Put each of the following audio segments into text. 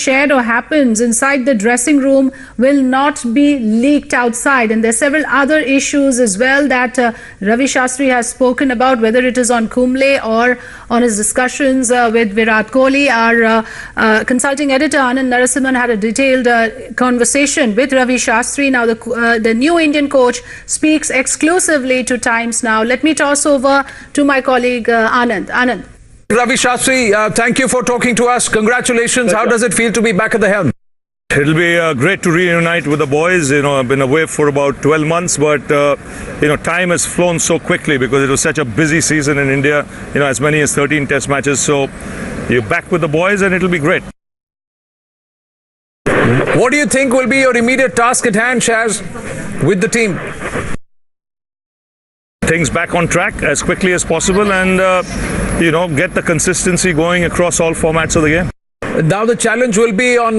shared or happens inside the dressing room will not be leaked outside. And there are several other issues as well that Ravi Shastri has spoken about, whether it is on Kumble or on his discussions with Virat Kohli. Our consulting editor Anand Narasimhan had a detailed conversation with Ravi Shastri. Now the new Indian coach speaks exclusively to Times Now. Let me toss over to my colleague Anand. Anand. Ravi Shastri, thank you for talking to us. Congratulations. How does it feel to be back at the helm? It'll be great to reunite with the boys. I've been away for about 12 months, but time has flown so quickly because it was such a busy season in India. As many as 13 test matches. So you're back with the boys and it'll be great. What do you think will be your immediate task at hand, Shaz, with the team? Things back on track as quickly as possible and, get the consistency going across all formats of the game. Now the challenge will be on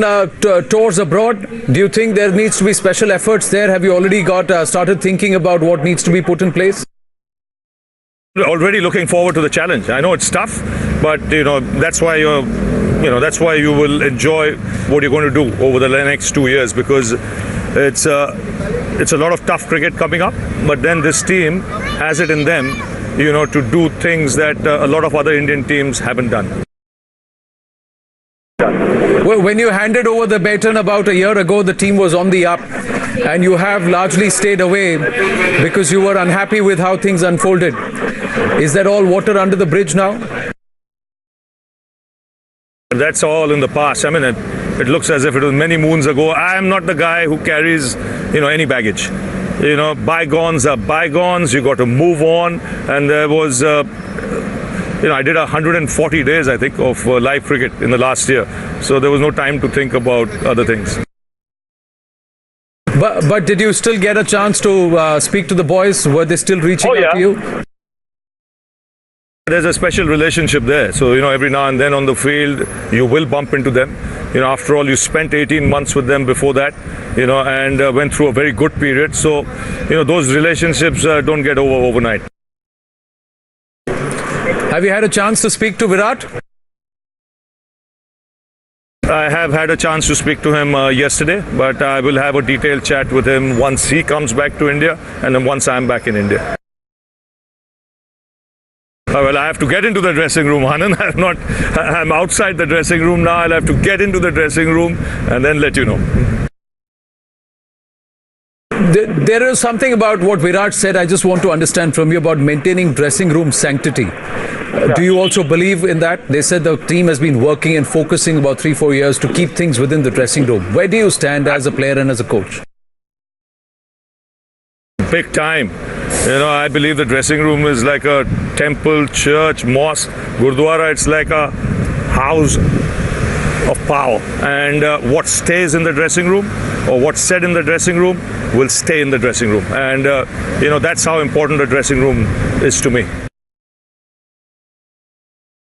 tours abroad. Do you think there needs to be special efforts there? Have you already started thinking about what needs to be put in place? Already looking forward to the challenge. I know it's tough, but that's why you will enjoy what you're going to do over the next 2 years, because it's a lot of tough cricket coming up. But then this team has it in them, to do things that a lot of other Indian teams haven't done. Well, when you handed over the baton about a year ago, the team was on the up, and you have largely stayed away because you were unhappy with how things unfolded. Is that all water under the bridge now? That's all in the past. I mean, it looks as if it was many moons ago. I am not the guy who carries, any baggage. Bygones are bygones. You got to move on. And there was, I did 140 days, I think, of live cricket in the last year. So there was no time to think about other things. But did you still get a chance to speak to the boys? Were they still reaching out to you? There's a special relationship there. So, every now and then on the field, you will bump into them. After all, you spent 18 months with them before that, and went through a very good period. So, those relationships don't get over overnight. Have you had a chance to speak to Virat? I have had a chance to speak to him yesterday, but I will have a detailed chat with him once he comes back to India and then once I'm back in India. Well, I have to get into the dressing room, Anand. I'm outside the dressing room now. I'll have to get into the dressing room and then let you know. There is something about what Virat said I just want to understand from you about maintaining dressing room sanctity. Do you also believe in that? They said the team has been working and focusing about 3-4 years to keep things within the dressing room. Where do you stand as a player and as a coach? Big time. I believe the dressing room is like a temple, church, mosque, Gurdwara. It's like a house of power. And what stays in the dressing room or what's said in the dressing room will stay in the dressing room. And, that's how important the dressing room is to me.